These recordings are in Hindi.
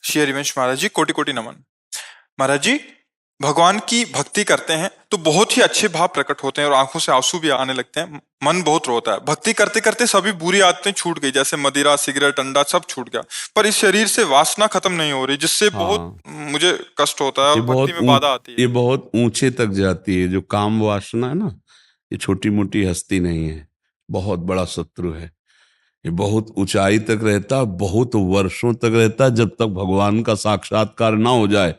श्री हरिवंश महाराज जी, कोटि कोटि नमन। महाराज जी, भगवान की भक्ति करते हैं तो बहुत ही अच्छे भाव प्रकट होते हैं और आंखों से आंसू भी आने लगते हैं, मन बहुत रोता है। भक्ति करते करते सभी बुरी आदतें छूट गई, जैसे मदिरा, सिगरेट, अंडा सब छूट गया, पर इस शरीर से वासना खत्म नहीं हो रही, जिससे बहुत हाँ, मुझे कष्ट होता है ये और भक्ति बहुत में बाधा आती ये है। बहुत ऊंचे तक जाती है। जो काम वासना है ना, ये छोटी मोटी हस्ती नहीं है, बहुत बड़ा शत्रु है। ये बहुत ऊंचाई तक रहता है, बहुत वर्षों तक रहता है। जब तक भगवान का साक्षात्कार ना हो जाए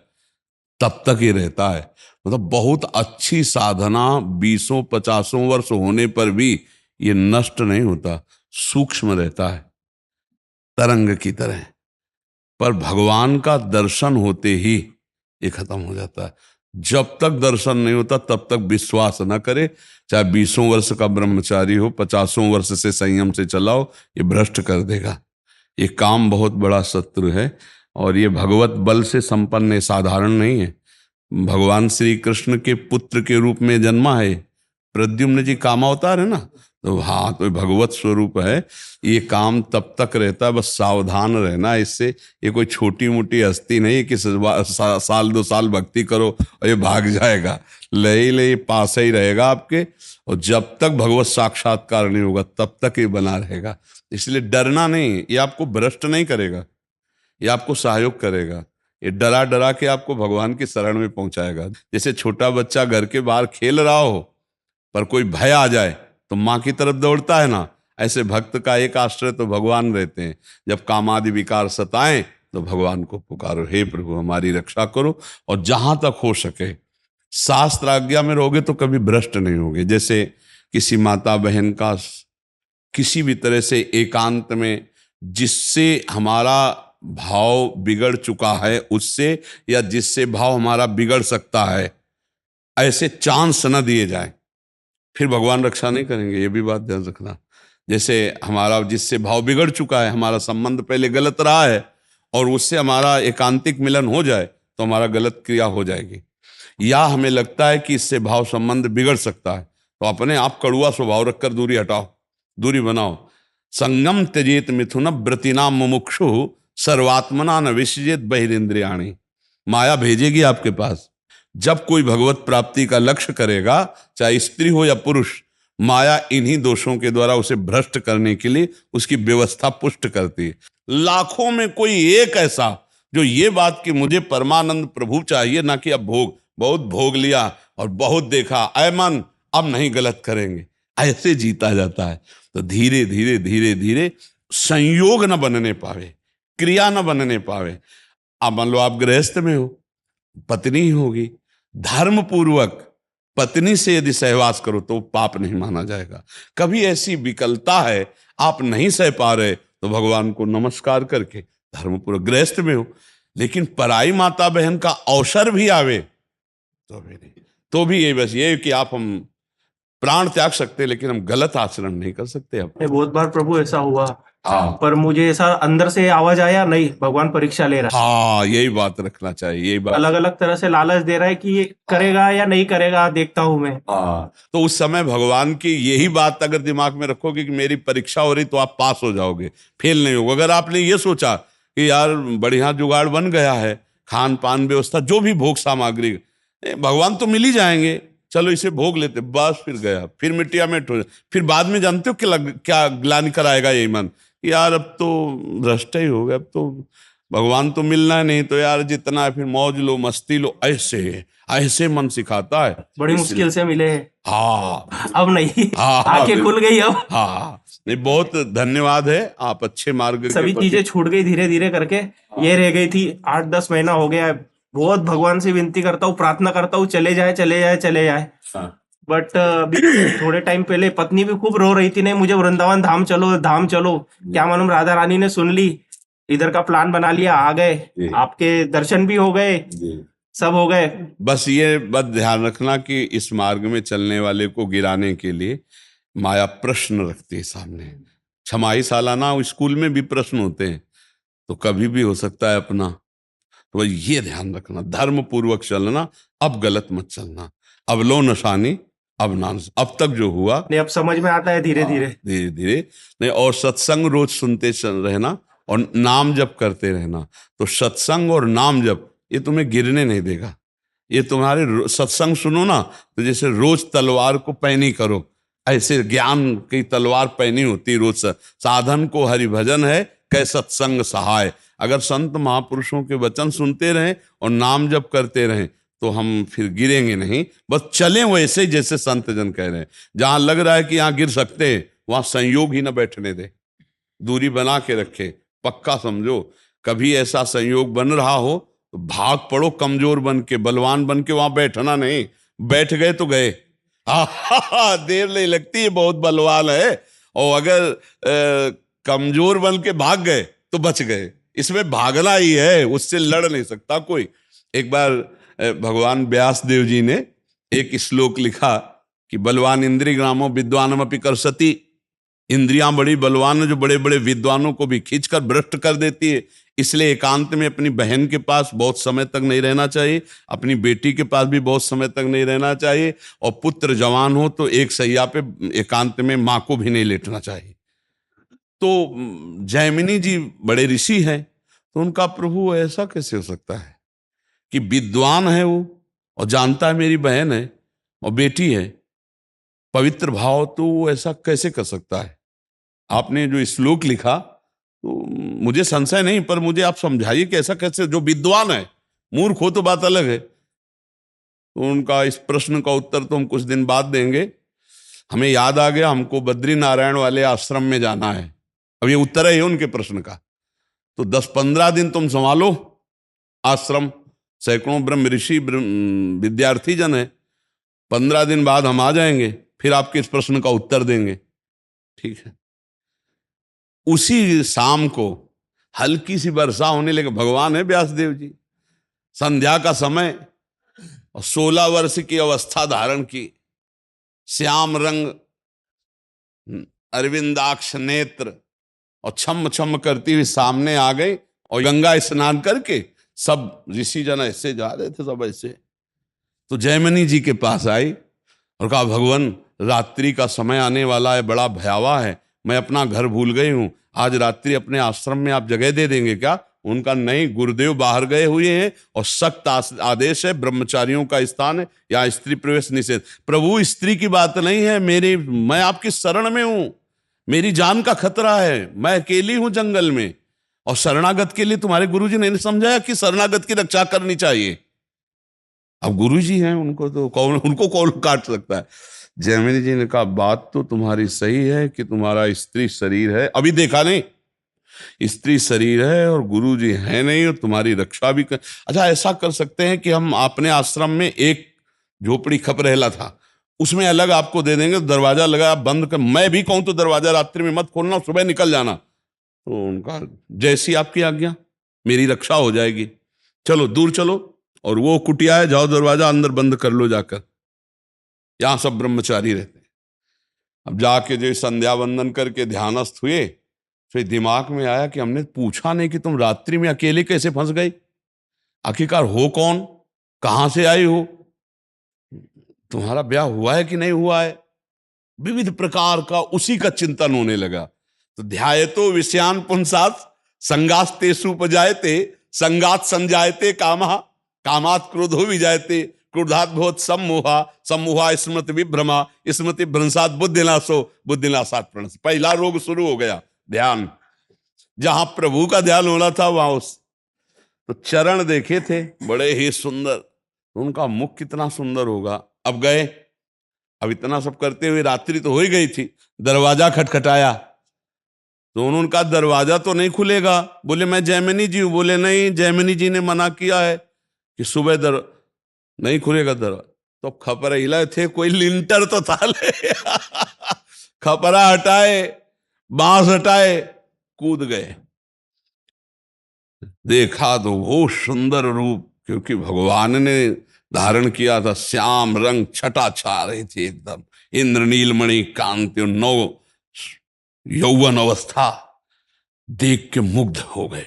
तब तक ये रहता है। मतलब बहुत अच्छी साधना 20-50 वर्ष होने पर भी ये नष्ट नहीं होता, सूक्ष्म रहता है, तरंग की तरह। पर भगवान का दर्शन होते ही ये खत्म हो जाता है। जब तक दर्शन नहीं होता तब तक विश्वास न करे। चाहे 20 वर्ष का ब्रह्मचारी हो, 50 वर्ष से संयम से चलाओ, ये भ्रष्ट कर देगा। ये काम बहुत बड़ा शत्रु है और ये भगवत बल से संपन्न है, साधारण नहीं है। भगवान श्री कृष्ण के पुत्र के रूप में जन्मा है। प्रद्युम्न जी कामावतार है ना, तो हाँ, तो भगवत स्वरूप है। ये काम तब तक रहता है, बस सावधान रहना इससे। ये कोई छोटी मोटी हस्ती नहीं है कि साल 2 साल भक्ति करो और ये भाग जाएगा। ले पास ही रहेगा आपके, और जब तक भगवत साक्षात्कार नहीं होगा तब तक ये बना रहेगा। इसलिए डरना नहीं, ये आपको भ्रष्ट नहीं करेगा, ये आपको सहयोग करेगा। ये डरा डरा के आपको भगवान की शरण में पहुंचाएगा। जैसे छोटा बच्चा घर के बाहर खेल रहा हो, पर कोई भय आ जाए तो माँ की तरफ दौड़ता है ना, ऐसे भक्त का एक आश्रय तो भगवान रहते हैं। जब कामादि विकार सताएं तो भगवान को पुकारो, हे प्रभु हमारी रक्षा करो। और जहां तक हो सके शास्त्र आज्ञा में रहोगे तो कभी भ्रष्ट नहीं होगे। जैसे किसी माता बहन का किसी भी तरह से एकांत में जिससे हमारा भाव बिगड़ चुका है उससे, या जिससे भाव हमारा बिगड़ सकता है, ऐसे चांस न दिए जाए, फिर भगवान रक्षा नहीं करेंगे। ये भी बात ध्यान रखना। जैसे हमारा जिससे भाव बिगड़ चुका है, हमारा संबंध पहले गलत रहा है, और उससे हमारा एकांतिक मिलन हो जाए तो हमारा गलत क्रिया हो जाएगी। या हमें लगता है कि इससे भाव संबंध बिगड़ सकता है, तो अपने आप कड़ुआ स्वभाव रखकर दूरी हटाओ, दूरी बनाओ। संगम त्यजेत मिथुन व्रतिनाम मुमुक्षु सर्वात्मना न विसृजेत बहिरिंद्रियाणि। माया भेजेगी आपके पास। जब कोई भगवत प्राप्ति का लक्ष्य करेगा, चाहे स्त्री हो या पुरुष, माया इन्हीं दोषों के द्वारा उसे भ्रष्ट करने के लिए उसकी व्यवस्था पुष्ट करती है। लाखों में कोई एक ऐसा जो ये बात कि मुझे परमानंद प्रभु चाहिए, ना कि अब भोग, बहुत भोग लिया और बहुत देखा, ऐ मन अब नहीं गलत करेंगे, ऐसे जीता जाता है। तो धीरे धीरे धीरे धीरे संयोग न बनने पावे, क्रिया न बनने पावे। अब मान लो आप गृहस्थ में हो, पत्नी ही होगी, धर्म पूर्वक पत्नी से यदि सहवास करो तो पाप नहीं माना जाएगा। कभी ऐसी विकलता है, आप नहीं सह पा रहे, तो भगवान को नमस्कार करके धर्म पूर्वक गृहस्थ में हो। लेकिन पराई माता बहन का अवसर भी आवे तो भी नहीं, तो भी ये बस ये कि आप हम प्राण त्याग सकते, लेकिन हम गलत आचरण नहीं कर सकते। अब बहुत बार प्रभु ऐसा हुआ, हाँ, पर मुझे ऐसा अंदर से आवाज आया, नहीं भगवान परीक्षा ले रहा है। हाँ, यही बात रखना चाहिए, यही बात। अलग अलग तरह से लालच दे रहा है कि ये करेगा या नहीं करेगा, देखता हूं मैं। हाँ, तो उस समय भगवान की यही बात अगर दिमाग में रखोगे कि मेरी परीक्षा हो रही, तो आप पास हो जाओगे, फेल नहीं होगा। अगर आपने ये सोचा कि यार बढ़िया जुगाड़ बन गया है, खान पान व्यवस्था, जो भी भोग सामग्री, भगवान तो मिल ही जाएंगे, चलो इसे भोग लेते, बस फिर गया, फिर मिट्टिया मिट हो। फिर बाद में जानते हो क्या ग्लानि कराएगा यही मन, यार अब तो भ्रष्ट ही हो गया, अब तो भगवान तो मिलना है नहीं, तो यार जितना है फिर मौज लो, मस्ती लो, ऐसे ऐसे मन सिखाता है। बड़ी मुश्किल से मिले हैं। हाँ, अब नहीं, हाँ, आंखें खुल गई अब। हाँ, नहीं, बहुत धन्यवाद है, आप अच्छे मार्ग के सभी चीजें छूट गई धीरे धीरे करके। ये रह गई थी, 8-10 महीना हो गया है। बहुत भगवान से विनती करता हूँ, प्रार्थना करता हूँ, चले जाए चले जाए चले जाए। बट अभी थोड़े टाइम पहले पत्नी भी खूब रो रही थी, नहीं मुझे वृंदावन धाम चलो, धाम चलो। क्या मालूम राधा रानी ने सुन ली, इधर का प्लान बना लिया, आ गए, आपके दर्शन भी हो गए, सब हो गए। बस ये बात ध्यान रखना कि इस मार्ग में चलने वाले को गिराने के लिए माया प्रश्न रखती है सामने। छमाही सालाना स्कूल में भी प्रश्न होते हैं, तो कभी भी हो सकता है अपना। तो ये ध्यान रखना, धर्म पूर्वक चलना, अब गलत मत चलना। अब लो नशानी, अब ना, अब तक जो हुआ नहीं अब समझ में आता है धीरे धीरे धीरे धीरे। नहीं, और सत्संग रोज सुनते रहना, और नाम जप करते रहना। तो सत्संग और नाम जप ये तुम्हें गिरने नहीं देगा। ये तुम्हारे सत्संग सुनो ना, तो जैसे रोज तलवार को पैनी करो, ऐसे ज्ञान की तलवार पैनी होती रोज। साधन को हरि भजन है, कै सत्संग सहाय। अगर संत महापुरुषों के वचन सुनते रहें और नाम जप करते रहें तो हम फिर गिरेंगे नहीं, बस चलें वैसे ही जैसे संत जन कह रहे हैं। जहां लग रहा है कि यहां गिर सकते हैं, वहां संयोग ही ना बैठने दे, दूरी बना के रखे। पक्का समझो, कभी ऐसा संयोग बन रहा हो तो भाग पड़ो कमजोर बन के, बलवान बन के वहां बैठना नहीं। बैठ गए तो गए, देर नहीं लगती, है बहुत बलवान है। और अगर कमजोर बन के भाग गए तो बच गए। इसमें भागना ही है, उससे लड़ नहीं सकता कोई। एक बार भगवान व्यास देव जी ने एक श्लोक लिखा कि बलवान इंद्रिय ग्रामो विद्वानमपि कर्षति। इंद्रियां बड़ी बलवान है, जो बड़े बड़े विद्वानों को भी खींचकर भ्रष्ट कर देती है। इसलिए एकांत में अपनी बहन के पास बहुत समय तक नहीं रहना चाहिए, अपनी बेटी के पास भी बहुत समय तक नहीं रहना चाहिए, और पुत्र जवान हो तो एक सैया पे एकांत में माँ को भी नहीं लेटना चाहिए। तो जैमिनी जी बड़े ऋषि हैं, तो उनका प्रभु ऐसा कैसे हो सकता है कि विद्वान है वो और जानता है मेरी बहन है और बेटी है, पवित्र भाव, तो वो ऐसा कैसे कर सकता है? आपने जो श्लोक लिखा तो मुझे संशय नहीं, पर मुझे आप समझाइए कि ऐसा कैसे, जो विद्वान है, मूर्ख हो तो बात अलग है। तो उनका इस प्रश्न का उत्तर तो हम कुछ दिन बाद देंगे। हमें याद आ गया, हमको बद्री नारायण वाले आश्रम में जाना है। अब ये उत्तर है उनके प्रश्न का। तो 10-15 दिन तुम संभालो आश्रम, सैकड़ों ब्रह्म ऋषि विद्यार्थी जन है। 15 दिन बाद हम आ जाएंगे, फिर आपके इस प्रश्न का उत्तर देंगे, ठीक है? उसी शाम को हल्की सी वर्षा होने लगी। भगवान है व्यासदेव जी, संध्या का समय, और 16 वर्ष की अवस्था धारण की, श्याम रंग अरविंदाक्ष नेत्र, और छम छम करती हुई सामने आ गई। और गंगा स्नान करके सब ऋषि जन ऐसे जा रहे थे, सब ऐसे। तो जयमिनी जी के पास आई और कहा, भगवान रात्रि का समय आने वाला है, बड़ा भयावह है, मैं अपना घर भूल गई हूं, आज रात्रि अपने आश्रम में आप जगह दे देंगे क्या? उनका नहीं, गुरुदेव बाहर गए हुए हैं और सख्त आदेश है, ब्रह्मचारियों का स्थान है, या स्त्री प्रवेश निषेध। प्रभु स्त्री की बात नहीं है, मैं आपकी शरण में हूं, मेरी जान का खतरा है, मैं अकेली हूं जंगल में। और शरणागत के लिए तुम्हारे गुरुजी ने समझाया कि शरणागत की रक्षा करनी चाहिए। अब गुरुजी हैं, उनको कौन काट सकता है? जैमिनी जी ने कहा, बात तो तुम्हारी सही है कि तुम्हारा स्त्री शरीर है, अभी देखा नहीं, स्त्री शरीर है और गुरु जी है नहीं, और तुम्हारी रक्षा भी कर। अच्छा, ऐसा कर सकते हैं कि हम अपने आश्रम में एक झोपड़ी खप रहला था, उसमें अलग आपको दे देंगे, दरवाजा लगा, आप बंद कर, मैं भी कहूं तो दरवाजा रात्रि में मत खोलना, सुबह निकल जाना। तो उनका, जैसी आपकी आज्ञा, मेरी रक्षा हो जाएगी, चलो दूर चलो, और वो कुटिया है, जाओ दरवाजा अंदर बंद कर लो जाकर, यहां सब ब्रह्मचारी रहते हैं। अब जाके जो संध्या वंदन करके ध्यानस्थ हुए, फिर दिमाग में आया कि हमने पूछा नहीं कि तुम रात्रि में अकेले कैसे फंस गई, आखिरकार हो कौन, कहां से आई हो, तुम्हारा ब्याह हुआ है कि नहीं हुआ है, विविध प्रकार का उसी का चिंतन होने लगा। तो ध्यायतो विषयान पुंसात संगास्तेषु उपजायते, संगात संजायते कामः, कामात् क्रोधो विजायते, क्रोधात् भवति सम्मोहा, सम्मोहा स्मृति विभ्रमा, स्मृति भ्रंशात् बुद्धिनाशो, बुद्धिनाशात् प्रणश। पहला रोग शुरू हो गया, ध्यान। जहां प्रभु का ध्यान होना था वहां तो चरण देखे थे बड़े ही सुंदर, उनका मुख कितना सुंदर होगा। अब गए, अब इतना सब करते हुए रात्रि तो हो ही गई थी, दरवाजा खटखटाया, तो उन्होंने कहा दरवाजा तो नहीं खुलेगा। बोले मैं जैमिनी जी हूं। बोले नहीं, जैमिनी जी ने मना किया है कि सुबह नहीं खुलेगा दरवाजा। तो खपरा हिलाए थे, कोई लिंटर तो था ले खपरा हटाए, बांस हटाए, कूद गए। देखा तो वो सुंदर रूप, क्योंकि भगवान ने धारण किया था, श्याम रंग, छटा छा रही थी एकदम, इंद्रनीलमणि कांति, नौ यौवन अवस्था, देख के मुग्ध हो गए।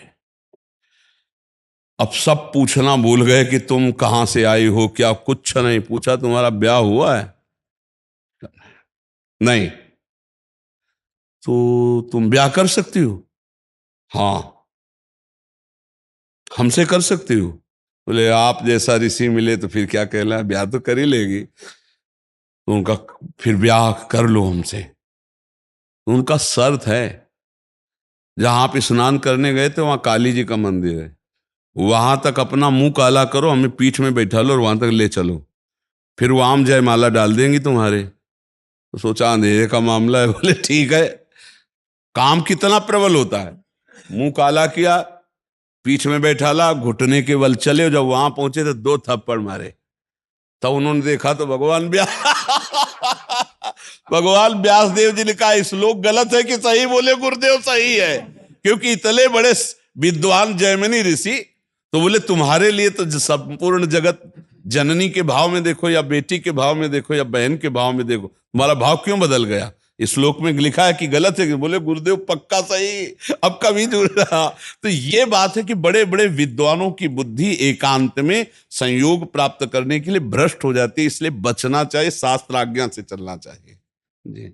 अब सब पूछना भूल गए कि तुम कहां से आई हो, क्या कुछ नहीं पूछा, तुम्हारा ब्याह हुआ है? नहीं। तो तुम ब्याह कर सकती हो? हाँ, हमसे कर सकती हो। बोले आप जैसा ऋषि मिले तो फिर क्या कहना, ब्याह तो कर ही लेगी। तो उनका फिर ब्याह कर लो हमसे। उनका शर्त है, जहां आप स्नान करने गए थे वहां काली जी का मंदिर है, वहां तक अपना मुंह काला करो, हमें पीठ में बैठा लो और वहां तक ले चलो, फिर वो आम जयमाला डाल देंगी तुम्हारे। तो सोचा अंधेरे का मामला है, बोले ठीक है। काम कितना प्रबल होता है, मुंह काला किया, पीठ में बैठा ला, घुटने के बल चले। जब वहां पहुंचे तो 2 थप्पड़ मारे। तब उन्होंने देखा तो भगवान व्यास भगवान व्यास देव जी ने कहा श्लोक गलत है कि सही? बोले गुरुदेव सही है, क्योंकि इतने बड़े विद्वान जैमिनी ऋषि, तो बोले तुम्हारे लिए तो संपूर्ण जगत जननी के भाव में देखो या बेटी के भाव में देखो या बहन के भाव में देखो, तुम्हारा भाव क्यों बदल गया? इस श्लोक में लिखा है कि गलत है कि? बोले गुरुदेव पक्का सही, अब कभी जुड़ रहा। तो ये बात है कि बड़े बड़े विद्वानों की बुद्धि एकांत में संयोग प्राप्त करने के लिए भ्रष्ट हो जाती है, इसलिए बचना चाहिए, शास्त्राज्ञा से चलना चाहिए। जी।